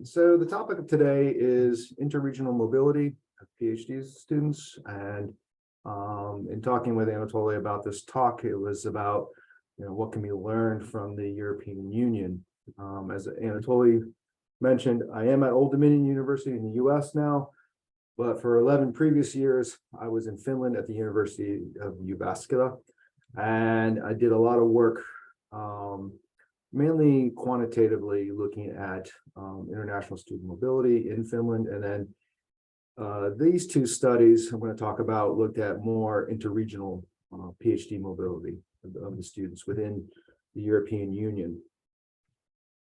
So the topic of today is interregional mobility of PhD students. And in talking with Anatoly about this talk, it was about what can be learned from the European Union. As Anatoly mentioned, I am at Old Dominion University in the US now, but for 11 previous years, I was in Finland at the University of Jyväskylä. And I did a lot of work mainly quantitatively looking at international student mobility in Finland. And then these two studies I'm going to talk about looked at more interregional PhD mobility of the students within the European Union.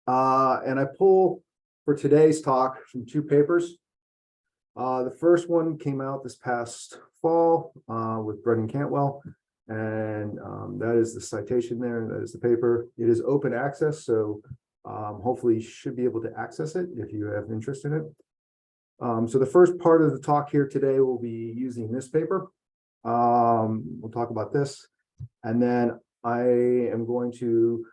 And I pull for today's talk from two papers. The first one came out this past fall with Brendan Cantwell. And that is the citation there. That is the paper. It is open access, so hopefully you should be able to access it if you have interest in it. So the first part of the talk here today will be using this paper. We'll talk about this. And then I am going to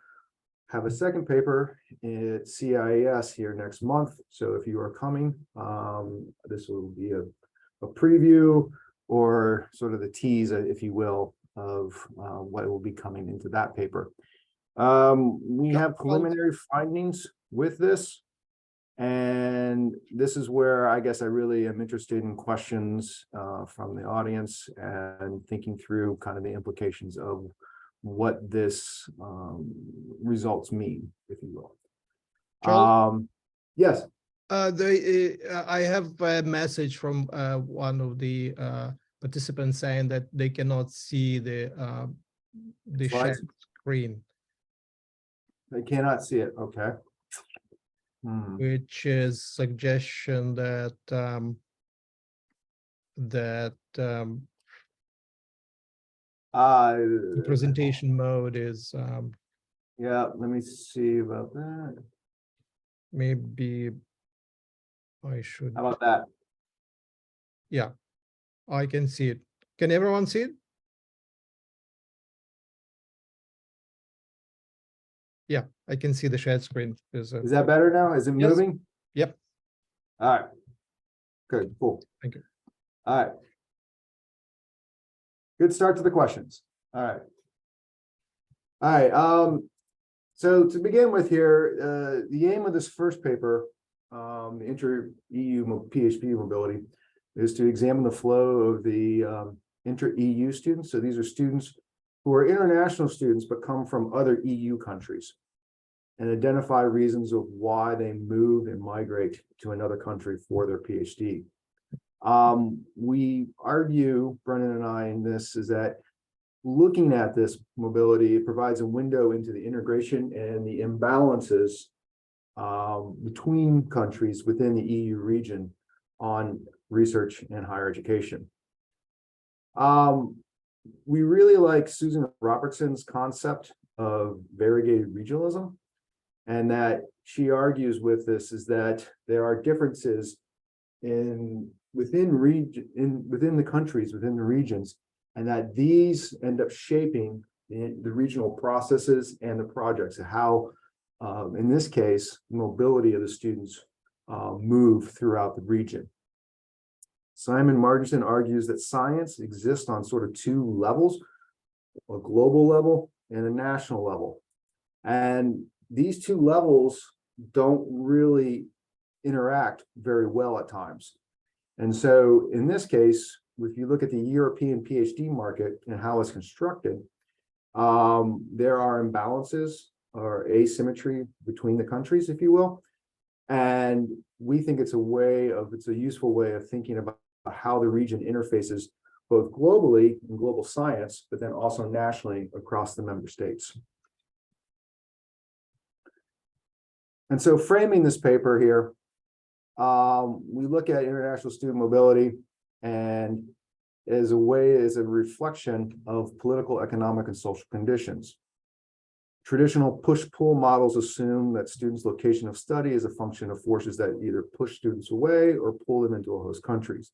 have a second paper at CIES here next month. So if you are coming, this will be a preview or sort of the tease, if you will, of what will be coming into that paper. We have preliminary findings with this, and this is where I guess I really am interested in questions from the audience and thinking through kind of the implications of what this results mean, if you will. Yes. I have a message from one of the participants saying that they cannot see the shared screen. They cannot see it. Okay. Which is suggestion that the presentation mode is yeah, let me see about that. Maybe I should. How about that? Yeah, I can see it. Can everyone see it? Yeah, I can see the shared screen. Is that better now? Is it moving? Yep. All right. Good. Cool. Thank you. All right. Good start to the questions. All right. All right. So to begin with here, the aim of this first paper, the inter-EU PhD mobility, is to examine the flow of the intra-EU students. So these are students who are international students but come from other EU countries, and identify reasons of why they move and migrate to another country for their PhD. We argue, Brennan and I, in this is that looking at this mobility, it provides a window into the integration and the imbalances between countries within the EU region on research and higher education. We really like Susan Robertson's concept of variegated regionalism, and that she argues with this is that there are differences within the countries, within the regions, and that these end up shaping the regional processes and the projects, and how, in this case, mobility of the students move throughout the region. Simon Marginson argues that science exists on sort of two levels, a global level and a national level. And these two levels don't really interact very well at times. And so in this case, if you look at the European PhD market and how it's constructed, there are imbalances or asymmetry between the countries, if you will. And we think it's a useful way of thinking about how the region interfaces both globally in global science, but then also nationally across the member states. And so framing this paper here, we look at international student mobility and as a reflection of political, economic, and social conditions. Traditional push-pull models assume that students' location of study is a function of forces that either push students away or pull them into host countries.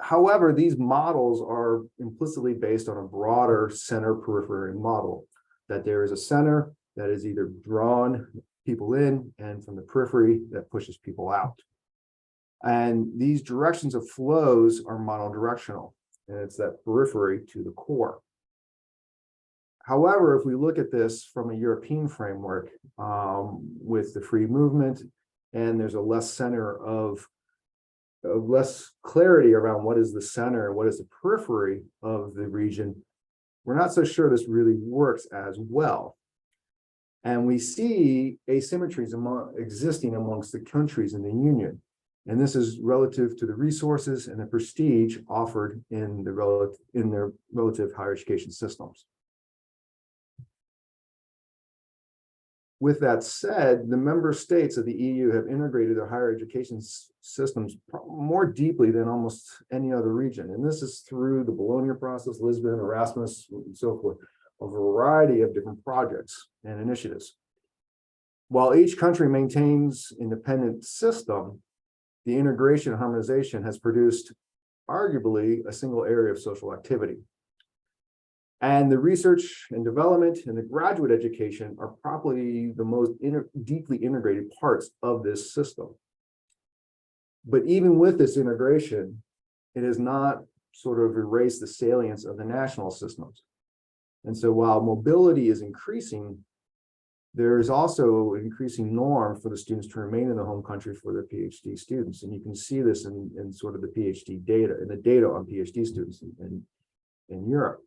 However, these models are implicitly based on a broader center-periphery model, that there is a center that is either drawn people in, and from the periphery that pushes people out. And these directions of flows are monodirectional, and it's that periphery to the core. However, if we look at this from a European framework, with the free movement, and there's a less clarity around what is the center and what is the periphery of the region, we're not so sure this really works as well. And we see asymmetries existing amongst the countries in the Union. And this is relative to the resources and the prestige offered in their relative higher education systems. With that said, the member states of the EU have integrated their higher education systems more deeply than almost any other region. And this is through the Bologna process, Lisbon, Erasmus, and so forth, a variety of different projects and initiatives. While each country maintains independent system, the integration and harmonization has produced arguably a single area of social activity. And the research and development and the graduate education are probably the most deeply integrated parts of this system. But even with this integration, it has not sort of erased the salience of the national systems. And so while mobility is increasing, there is also an increasing norm for the students to remain in the home country for their PhD students. And you can see this in sort of the PhD data, and the data on PhD students in Europe.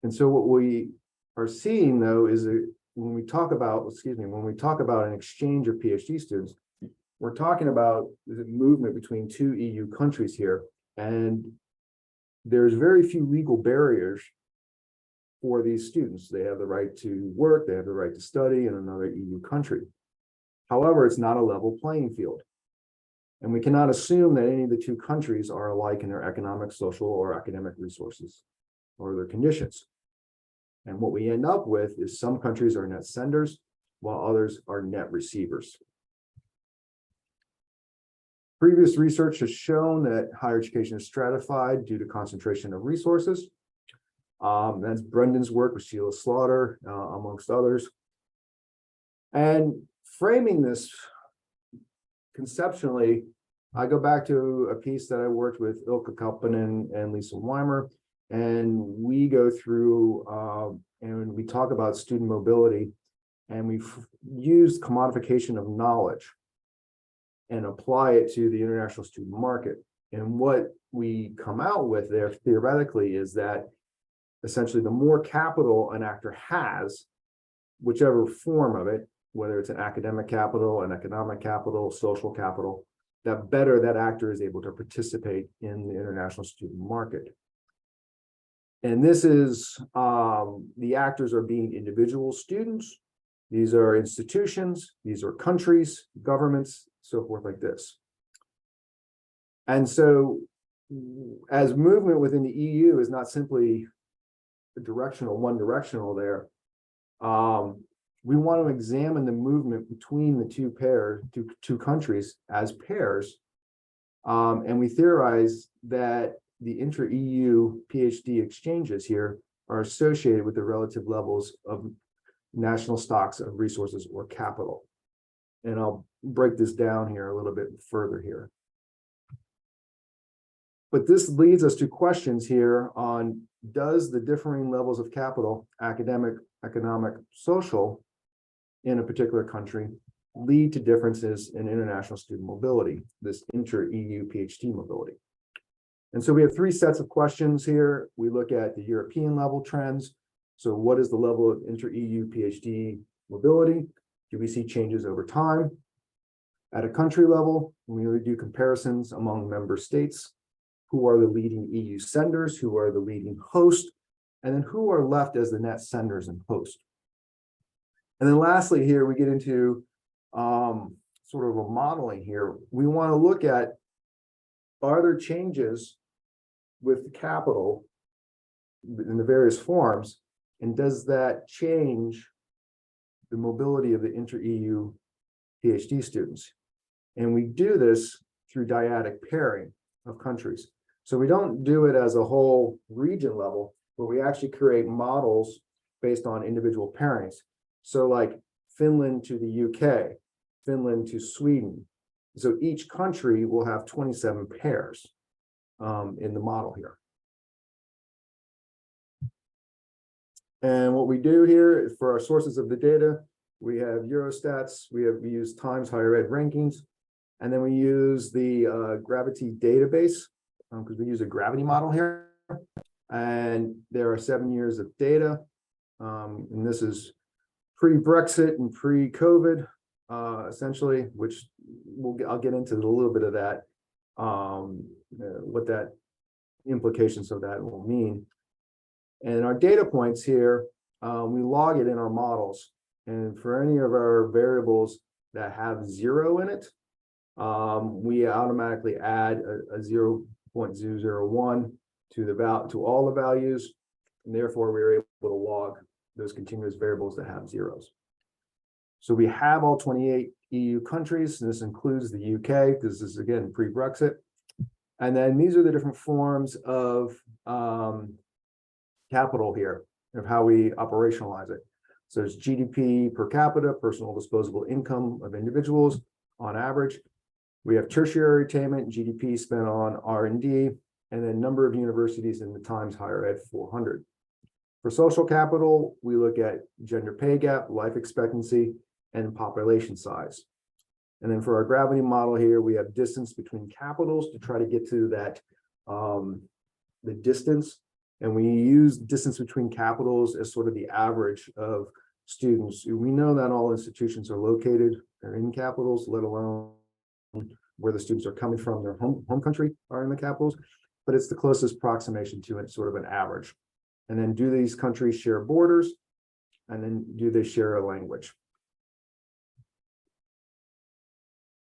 And so what we are seeing, though, is that when we talk about an exchange of PhD students, we're talking about the movement between two EU countries here, and there's very few legal barriers for these students. They have the right to work, they have the right to study in another EU country. However, it's not a level playing field. And we cannot assume that any of the two countries are alike in their economic, social, or academic resources or their conditions. And what we end up with is some countries are net senders, while others are net receivers. Previous research has shown that higher education is stratified due to concentration of resources. That's Brendan's work with Sheila Slaughter, amongst others. And framing this conceptually, I go back to a piece that I worked with Ilka Kauppinen and Lisa Weimer, and we go through and we talk about student mobility, and we've used commodification of knowledge and apply it to the international student market. And what we come out with there theoretically is that essentially the more capital an actor has, whichever form of it, whether it's an academic capital, an economic capital, social capital, that better that actor is able to participate in the international student market. And this is, the actors are being individual students, these are institutions, these are countries, governments, so forth like this. And so as movement within the EU is not simply one directional there, we want to examine the movement between the two countries as pairs. And we theorize that the intra-EU PhD exchanges here are associated with the relative levels of national stocks of resources or capital. And I'll break this down here a little bit further here. But this leads us to questions here on, does the differing levels of capital, academic, economic, social, in a particular country lead to differences in international student mobility, this inter-EU PhD mobility? And so we have three sets of questions here. We look at the European level trends. So what is the level of inter-EU PhD mobility? Do we see changes over time? At a country level, we do comparisons among member states. Who are the leading EU senders? Who are the leading hosts? And then who are left as the net senders and hosts? And then lastly here, we get into sort of a modeling here. We want to look at, are there changes with the capital in the various forms, and does that change the mobility of the inter-EU PhD students? And we do this through dyadic pairing of countries. So we don't do it as a whole region level, but we actually create models based on individual pairings. So like Finland to the UK, Finland to Sweden. So each country will have 27 pairs in the model here. And what we do here for our sources of the data, we have Eurostats, we use Times Higher Ed rankings, and then we use the Gravity database because we use a gravity model here. And there are 7 years of data. And this is pre-Brexit and pre-COVID, essentially, which I'll get into a little bit of that, what that implications of that will mean. And our data points here, we log it in our models. And for any of our variables that have 0 in it, we automatically add a 0.001 to all the values. And therefore, we are able to log those continuous variables that have zeros. So we have all 28 EU countries. This includes the UK, because this is, again, pre-Brexit. And then these are the different forms of capital here, of how we operationalize it. So it's GDP per capita, personal disposable income of individuals on average. We have tertiary attainment, GDP spent on R&D, and then number of universities in the Times Higher Ed 400. For social capital, we look at gender pay gap, life expectancy, and population size. And then for our gravity model here, we have distance between capitals to try to get to that, the distance. And we use distance between capitals as sort of the average of students. We know that all institutions are located, they're in capitals, let alone where the students are coming from, their home country are in the capitals, but it's the closest approximation to it, sort of an average. And then do these countries share borders? And then do they share a language?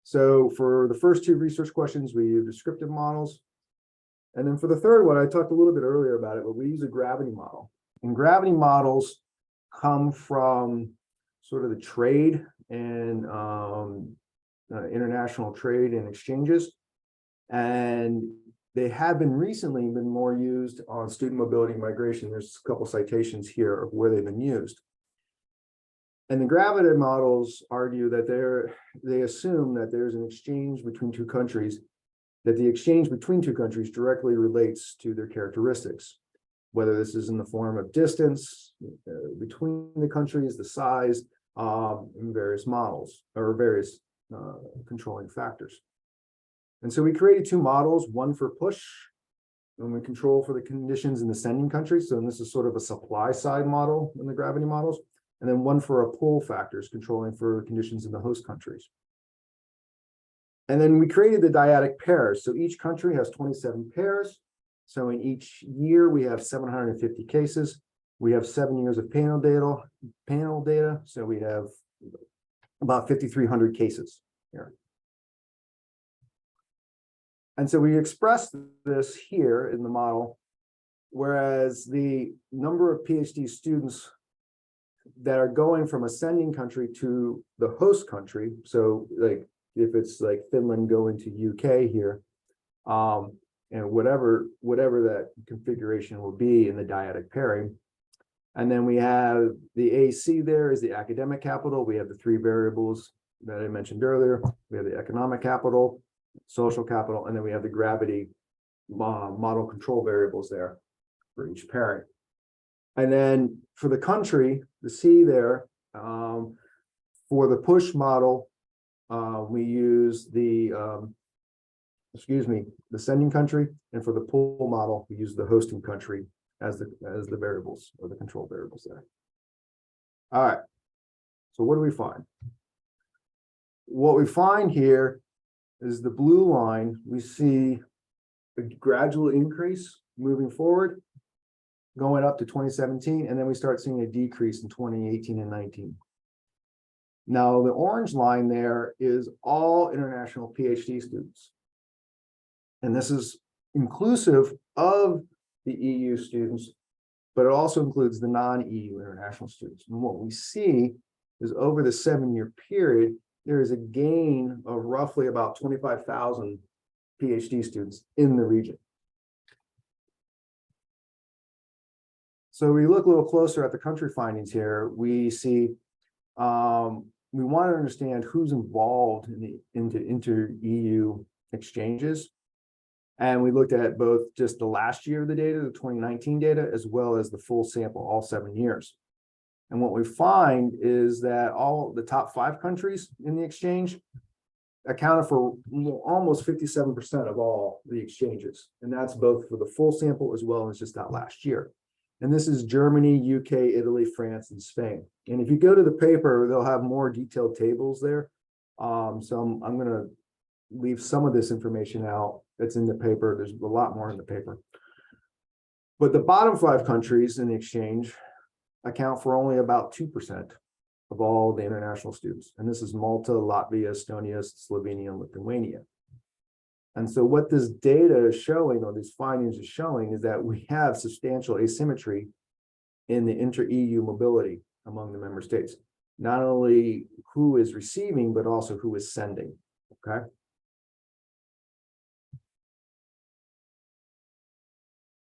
So for the first 2 research questions, we use descriptive models. And then for the third one, I talked a little bit earlier about it, but we use a gravity model. And gravity models come from sort of the trade and international trade and exchanges. And they have been recently more used on student mobility and migration. There's a couple citations here of where they've been used. And the gravity models argue that they assume that there's an exchange between 2 countries, that the exchange between 2 countries directly relates to their characteristics, whether this is in the form of distance between the countries, the size, and various models or various controlling factors. And so we created 2 models, one for push, and we control for the conditions in the sending country. So this is sort of a supply side model in the gravity models, and then one for a pull factors, controlling for conditions in the host countries. And then we created the dyadic pairs. So each country has 27 pairs. So in each year, we have 750 cases. We have 7 years of panel data. So we have about 5,300 cases here. And so we express this here in the model, whereas the number of PhD students that are going from a sending country to the host country, so like if it's like Finland going to UK here, and whatever that configuration will be in the dyadic pairing. And then we have the AC there is the academic capital. We have the 3 variables that I mentioned earlier. We have the economic capital, social capital, and then we have the gravity model control variables there for each pairing. And then for the country, the C there, for the push model, we use the sending country, and for the pull model, we use the hosting country as the variables or the control variables there. All right. So what do we find? What we find here is the blue line. We see a gradual increase moving forward, going up to 2017, and then we start seeing a decrease in 2018 and 19. Now, the orange line there is all international PhD students. And this is inclusive of the EU students, but it also includes the non-EU international students. And what we see is over the 7-year period, there is a gain of roughly about 25,000 PhD students in the region. So we look a little closer at the country findings here. We see we want to understand who's involved in the inter-EU exchanges. And we looked at both just the last year of the data, the 2019 data, as well as the full sample, all 7 years. And what we find is that all the top 5 countries in the exchange accounted for almost 57% of all the exchanges. And that's both for the full sample as well as just that last year. And this is Germany, UK, Italy, France, and Spain. And if you go to the paper, they'll have more detailed tables there. So I'm going to leave some of this information out that's in the paper. There's a lot more in the paper. But the bottom 5 countries in the exchange account for only about 2% of all the international students. And this is Malta, Latvia, Estonia, Slovenia, and Lithuania. And so what this data is showing, or these findings are showing, is that we have substantial asymmetry in the inter-EU mobility among the member states. Not only who is receiving, but also who is sending, okay?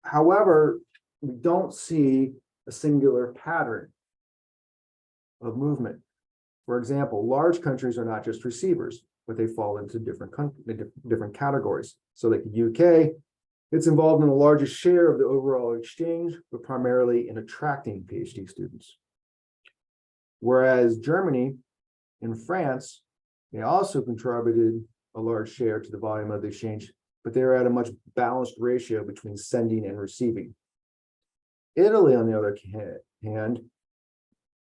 However, we don't see a singular pattern of movement. For example, large countries are not just receivers, but they fall into different categories. So like the UK, it's involved in the largest share of the overall exchange, but primarily in attracting PhD students. Whereas Germany and France, they also contributed a large share to the volume of the exchange, but they're at a much balanced ratio between sending and receiving. Italy, on the other hand,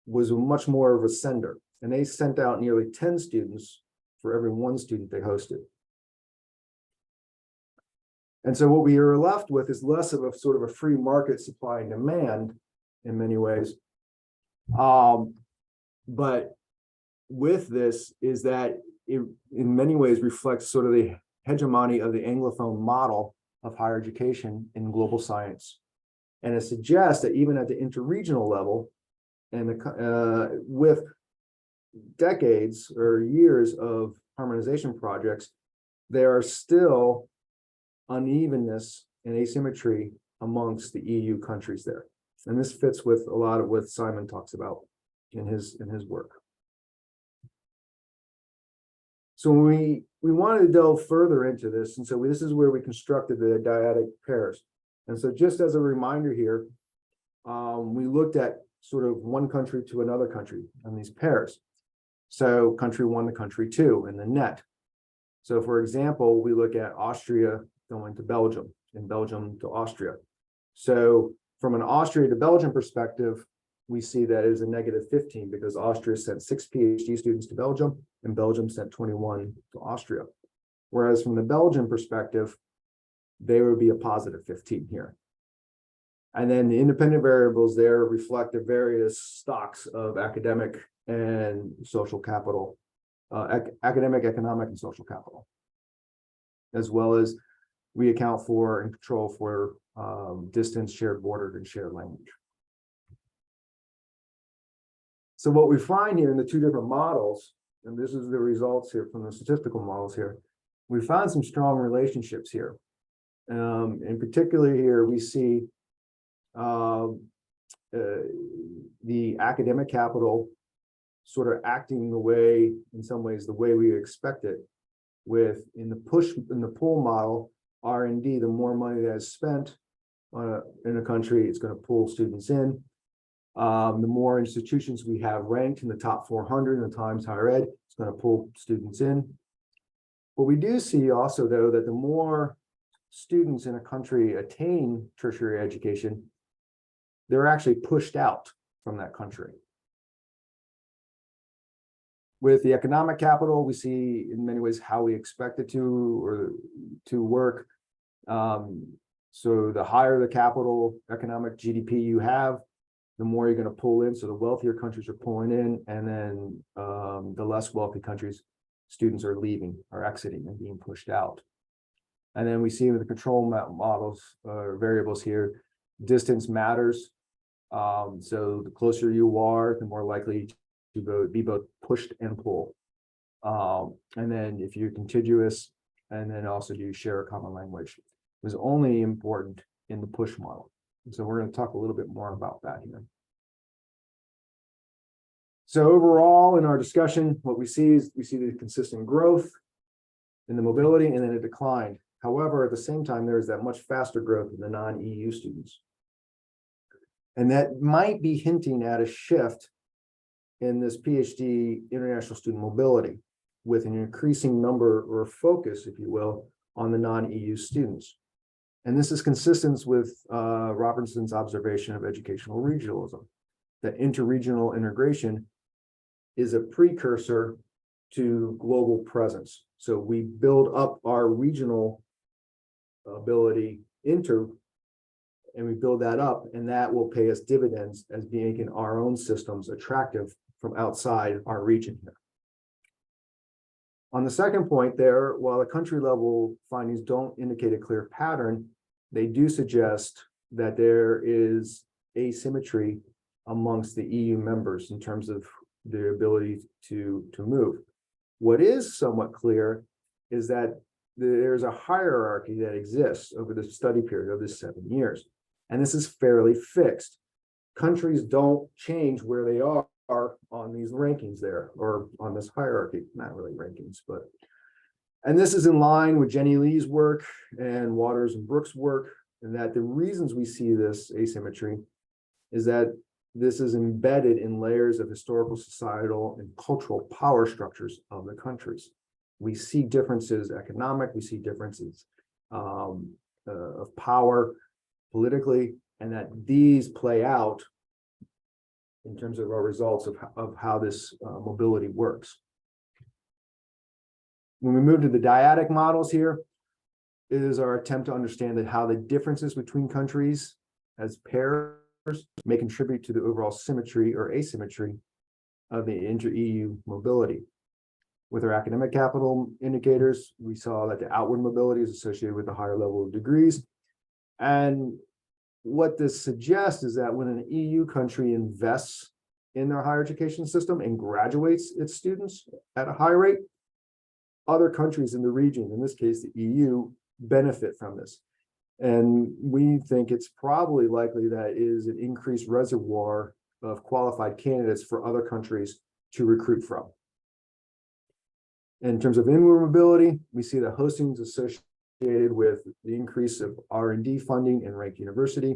was much more of a sender, and they sent out nearly 10 students for every 1 student they hosted. And so what we are left with is less of a sort of a free market supply and demand in many ways. But with this is that it in many ways reflects sort of the hegemony of the Anglophone model of higher education in global science. And it suggests that even at the interregional level, and with decades or years of harmonization projects, there are still unevenness and asymmetry amongst the EU countries there. And this fits with a lot of what Simon talks about in his work. So we wanted to delve further into this, and so this is where we constructed the dyadic pairs. And so just as a reminder here, we looked at sort of one country to another country on these pairs. So country 1 to country 2 in the net. So for example, we look at Austria going to Belgium and Belgium to Austria. So from an Austria to Belgium perspective, we see that it is a -15 because Austria sent 6 PhD students to Belgium and Belgium sent 21 to Austria. Whereas from the Belgian perspective, there would be a +15 here. And then the independent variables there reflect the various stocks of academic and social capital, academic, economic, and social capital, as well as we account for and control for distance, shared border, and shared language. So what we find here in the 2 different models, and this is the results here from the statistical models here, we found some strong relationships here. In particular here, we see the academic capital sort of acting the way, in some ways, the way we expect it, with in the pull model, R&D, the more money that is spent in a country, it's going to pull students in. The more institutions we have ranked in the top 400 in the Times Higher Ed, it's going to pull students in. But we do see also, though, that the more students in a country attain tertiary education, they're actually pushed out from that country. With the economic capital, we see in many ways how we expect it to work. So the higher the capital economic GDP you have, the more you're going to pull in. So the wealthier countries are pulling in, and then the less wealthy countries, students are leaving, are exiting and being pushed out. And then we see with the control models or variables here, distance matters. So the closer you are, the more likely to be both pushed and pulled. And then if you're contiguous, and then also do you share a common language, was only important in the push model. So we're going to talk a little bit more about that here. So overall, in our discussion, what we see is the consistent growth in the mobility, and then it declined. However, at the same time, there's that much faster growth in the non-EU students. And that might be hinting at a shift in this PhD international student mobility, with an increasing number or focus, if you will, on the non-EU students. And this is consistent with Robertson's observation of educational regionalism, that interregional integration is a precursor to global presence. So we build up our regional ability and we build that up, and that will pay us dividends as making our own systems attractive from outside our region here. On the second point there, while the country level findings don't indicate a clear pattern, they do suggest that there is asymmetry amongst the EU members in terms of their ability to move. What is somewhat clear is that there's a hierarchy that exists over the study period of this 7 years. And this is fairly fixed. Countries don't change where they are on these rankings there, or on this hierarchy, not really rankings, but. And this is in line with Jenny Lee's work and Waters and Brooks' work, and that the reasons we see this asymmetry is that this is embedded in layers of historical, societal, and cultural power structures of the countries. We see differences economic, we see differences of power politically, and that these play out in terms of our results of how this mobility works. When we move to the dyadic models here, it is our attempt to understand that how the differences between countries as pairs may contribute to the overall symmetry or asymmetry of the inter-EU mobility. With our academic capital indicators, we saw that the outward mobility is associated with a higher level of degrees. And what this suggests is that when an EU country invests in their higher education system and graduates its students at a high rate, other countries in the region, in this case the EU, benefit from this. And we think it's probably likely that is an increased reservoir of qualified candidates for other countries to recruit from. In terms of inward mobility, we see the hostings associated with the increase of R&D funding in ranked university,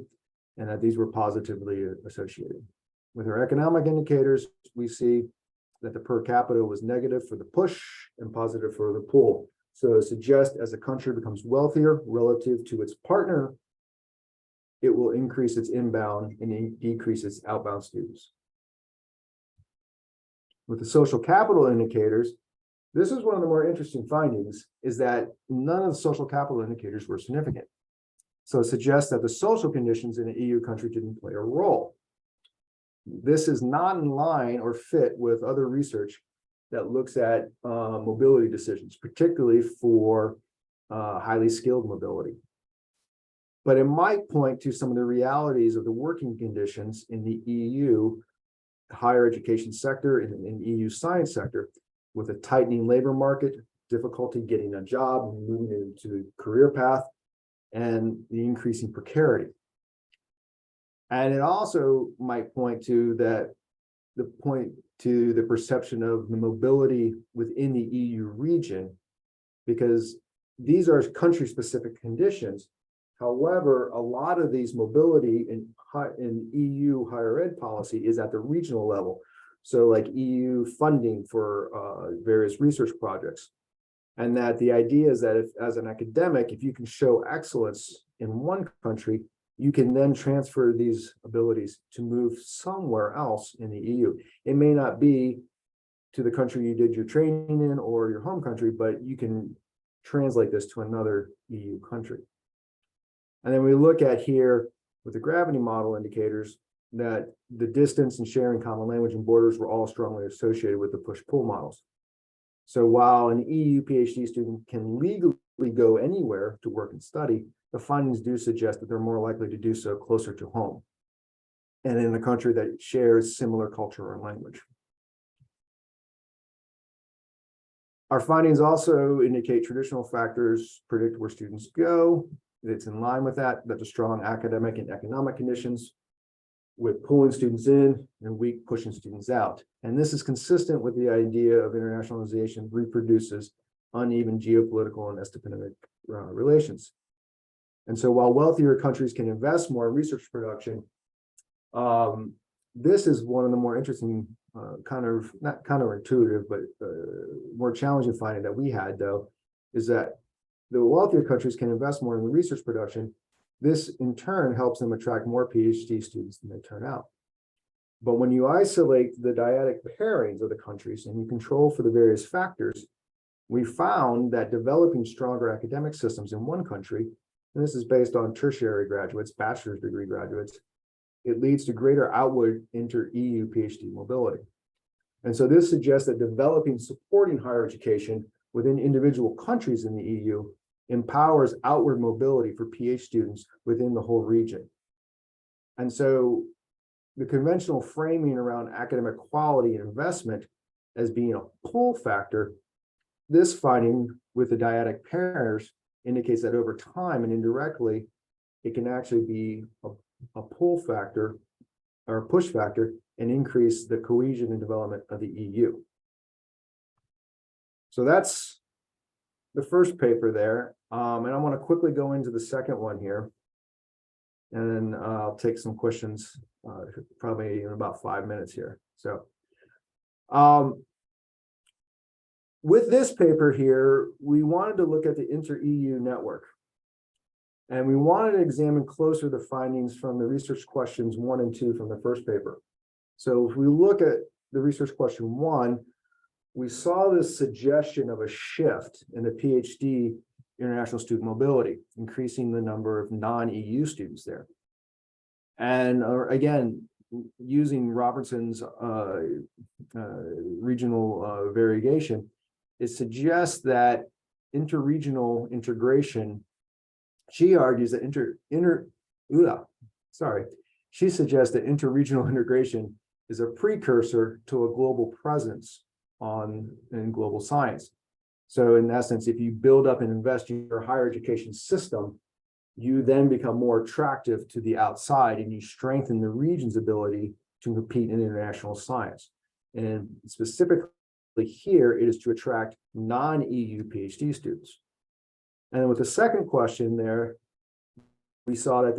and that these were positively associated. With our economic indicators, we see that the per capita was negative for the push and positive for the pull. So it suggests as a country becomes wealthier relative to its partner, it will increase its inbound and decrease its outbound students. With the social capital indicators, this is one of the more interesting findings, is that none of the social capital indicators were significant. So it suggests that the social conditions in an EU country didn't play a role. This is not in line or fit with other research that looks at mobility decisions, particularly for highly skilled mobility. But it might point to some of the realities of the working conditions in the EU higher education sector and in EU science sector, with a tightening labor market, difficulty getting a job, moving into a career path, and the increasing precarity. And it also might point to the perception of the mobility within the EU region, because these are country-specific conditions. However, a lot of these mobility in EU higher ed policy is at the regional level. So like EU funding for various research projects. And that the idea is that if, as an academic, if you can show excellence in one country, you can then transfer these abilities to move somewhere else in the EU. It may not be to the country you did your training in or your home country, but you can translate this to another EU country. And then we look at here with the gravity model indicators that the distance and sharing common language and borders were all strongly associated with the push-pull models. So while an EU PhD student can legally go anywhere to work and study, the findings do suggest that they're more likely to do so closer to home and in a country that shares similar culture and language. Our findings also indicate traditional factors predict where students go. It's in line with that the strong academic and economic conditions with pulling students in and weak pushing students out. And this is consistent with the idea of internationalization reproduces uneven geopolitical and ethnic relations. And so while wealthier countries can invest more in research production, this is one of the more interesting, not counterintuitive, but more challenging finding that we had, though, is that the wealthier countries can invest more in the research production. This in turn helps them attract more PhD students than they turn out. But when you isolate the dyadic pairings of the countries and you control for the various factors, we found that developing stronger academic systems in one country, and this is based on tertiary graduates, bachelor's degree graduates, it leads to greater outward inter-EU PhD mobility. And so this suggests that developing supporting higher education within individual countries in the EU empowers outward mobility for PhD students within the whole region. And so the conventional framing around academic quality and investment as being a pull factor, this finding with the dyadic pairs indicates that over time and indirectly, it can actually be a pull factor or a push factor and increase the cohesion and development of the EU. So that's the first paper there. And I want to quickly go into the second one here. And then I'll take some questions, probably in about 5 minutes here. So with this paper here, we wanted to look at the inter-EU network. And we wanted to examine closer the findings from the research questions 1 and 2 from the first paper. So if we look at the research question 1, we saw this suggestion of a shift in the PhD international student mobility, increasing the number of non-EU students there. And again, using Robertson's regional variegation, it suggests that inter-regional integration, she argues that she suggests that inter-regional integration is a precursor to a global presence in global science. So in essence, if you build up and invest in your higher education system, you then become more attractive to the outside and you strengthen the region's ability to compete in international science. And specifically here, it is to attract non-EU PhD students. And with the second question there, we saw that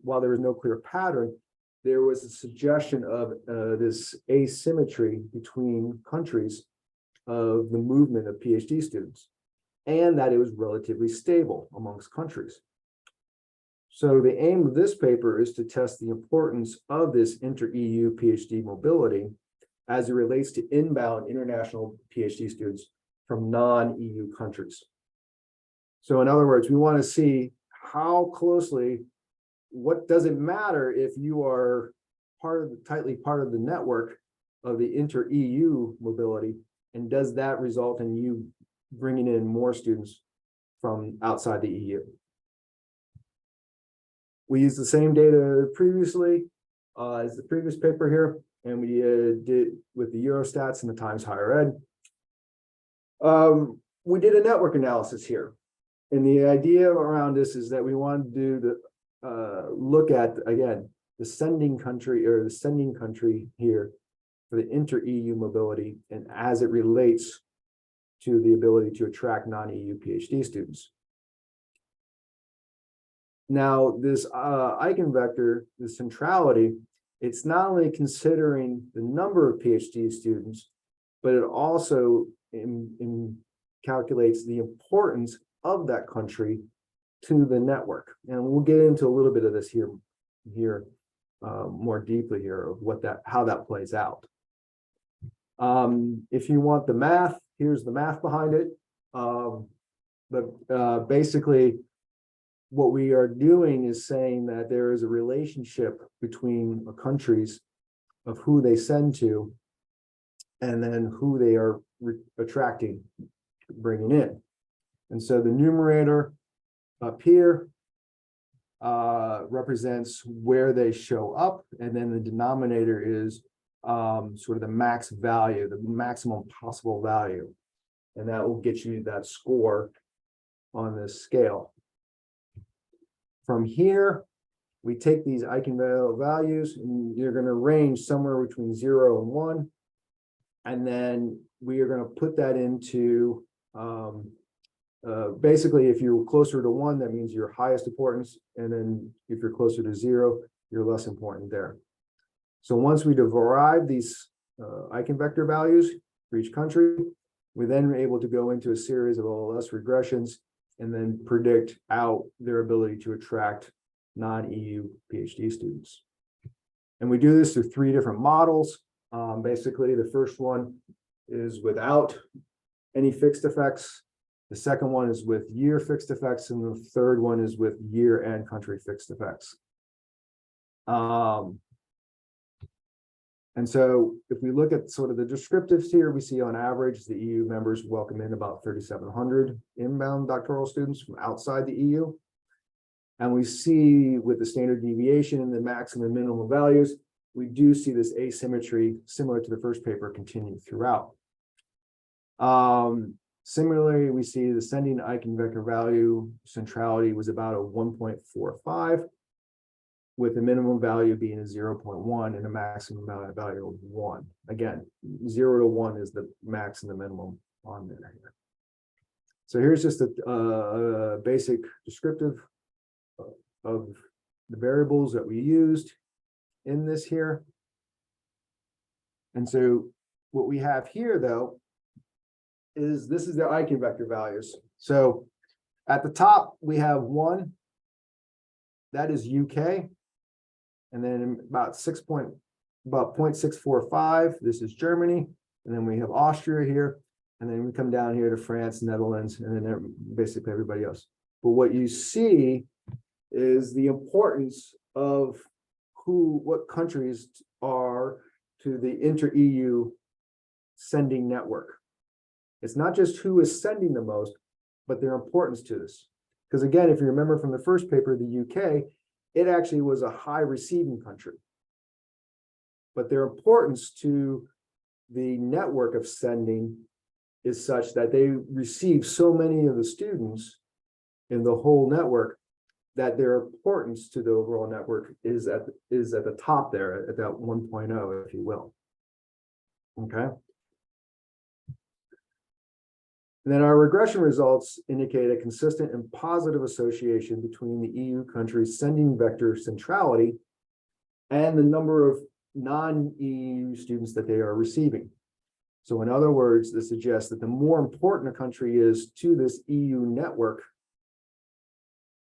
while there was no clear pattern, there was a suggestion of this asymmetry between countries of the movement of PhD students, and that it was relatively stable amongst countries. So the aim of this paper is to test the importance of this inter-EU PhD mobility as it relates to inbound international PhD students from non-EU countries. So in other words, we want to see how closely, what does it matter if you are tightly part of the network of the inter-EU mobility, and does that result in you bringing in more students from outside the EU? We used the same data previously as the previous paper here, and we did with the Eurostats and the Times Higher Ed. We did a network analysis here. And the idea around this is that we want to do look at, again, the sending country here for the inter-EU mobility and as it relates to the ability to attract non-EU PhD students. Now, this eigenvector, the centrality, it's not only considering the number of PhD students, but it also calculates the importance of that country to the network. And we'll get into a little bit of this here more deeply here of how that plays out. If you want the math, here's the math behind it. But basically, what we are doing is saying that there is a relationship between countries of who they send to and then who they are attracting, bringing in. And so the numerator up here represents where they show up, and then the denominator is sort of the max value, the maximum possible value. And that will get you that score on this scale. From here, we take these eigenvalue values, and you're going to range somewhere between 0 and 1. And then we are going to put that into basically, if you're closer to 1, that means your highest importance. And then if you're closer to 0, you're less important there. So once we derive these eigenvector values for each country, we then are able to go into a series of OLS regressions and then predict out their ability to attract non-EU PhD students. And we do this through 3 different models. Basically, the first one is without any fixed effects. The second one is with year fixed effects, and the third one is with year and country fixed effects. And so if we look at sort of the descriptives here, we see on average the EU members welcome in about 3,700 inbound doctoral students from outside the EU. And we see with the standard deviation and the maximum and minimum values, we do see this asymmetry similar to the first paper continue throughout. Similarly, we see the sending eigenvector value centrality was about a 1.45, with the minimum value being a 0.1 and a maximum value of 1. Again, 0 to 1 is the max and the minimum on there. So here's just a basic descriptive of the variables that we used in this here. And so what we have here, though, is this is the eigenvector values. So at the top, we have 1. That is UK. And then about 0.645, this is Germany. And then we have Austria here. And then we come down here to France, Netherlands, and then basically everybody else. But what you see is the importance of what countries are to the inter-EU sending network. It's not just who is sending the most, but their importance to this. Because again, if you remember from the first paper, the UK, it actually was a high receiving country. But their importance to the network of sending is such that they receive so many of the students in the whole network that their importance to the overall network is at the top there at that 1.0, if you will. Okay. And then our regression results indicate a consistent and positive association between the EU countries' sending vector centrality and the number of non-EU students that they are receiving. So in other words, this suggests that the more important a country is to this EU network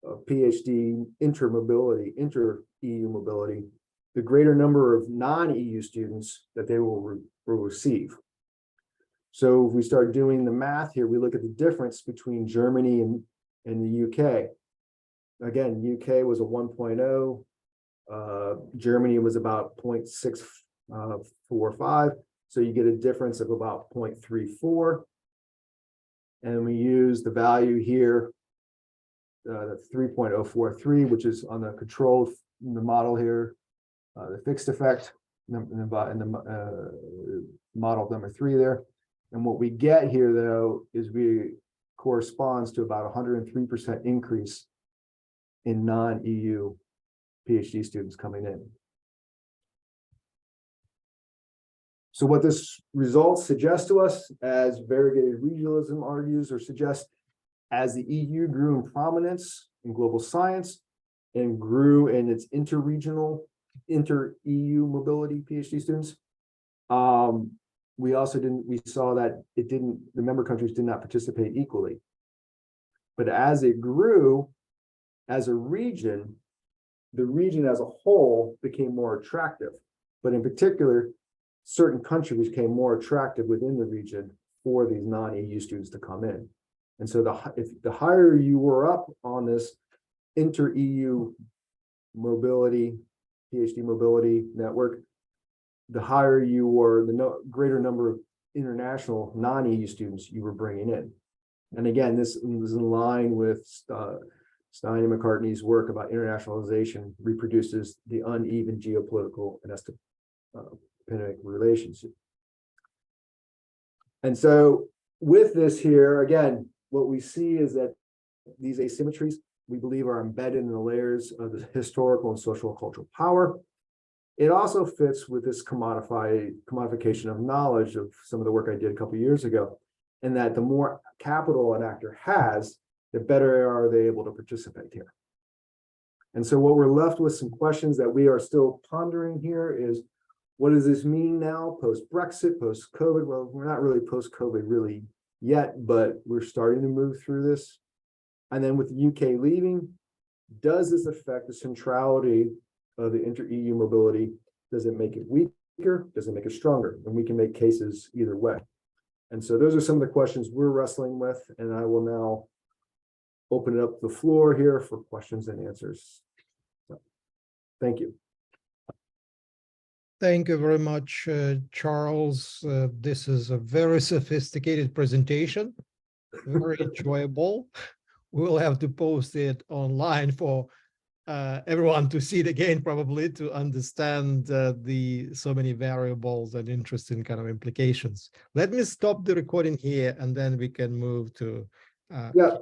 of PhD inter-EU mobility, the greater number of non-EU students that they will receive. So if we start doing the math here, we look at the difference between Germany and the UK. Again, UK was a 1.0. Germany was about 0.645. So you get a difference of about 0.34. And we use the value here, the 3.043, which is on the control in the model here, the fixed effect in the model number 3 there. And what we get here, though, is corresponds to about 103% increase in non-EU PhD students coming in. So what this results suggest to us, as variegated regionalism argues or suggests, as the EU grew in prominence in global science and grew in its inter-regional, inter-EU mobility PhD students, we saw that the member countries did not participate equally. But as it grew as a region, the region as a whole became more attractive. But in particular, certain countries became more attractive within the region for these non-EU students to come in. And so if the higher you were up on this inter-EU mobility, PhD mobility network, the higher you were, the greater number of international non-EU students you were bringing in. And again, this is in line with Stein and McCartney's work about internationalization reproduces the uneven geopolitical and epistemic relationship. And so with this here, again, what we see is that these asymmetries we believe are embedded in the layers of the historical and social and cultural power. It also fits with this commodification of knowledge of some of the work I did a couple of years ago, and that the more capital an actor has, the better are they able to participate here. And so what we're left with some questions that we are still pondering here is, what does this mean now, post-Brexit, post-COVID? Well, we're not really post-COVID really yet, but we're starting to move through this. And then with the UK leaving, does this affect the centrality of the inter-EU mobility? Does it make it weaker? Does it make it stronger? And we can make cases either way. And so those are some of the questions we're wrestling with, and I will now open up the floor here for questions and answers. So, thank you. Thank you very much, Charles. This is a very sophisticated presentation, very enjoyable. We'll have to post it online for everyone to see it again, probably to understand the so many variables and interesting kind of implications. Let me stop the recording here, and then we can move to Yeah,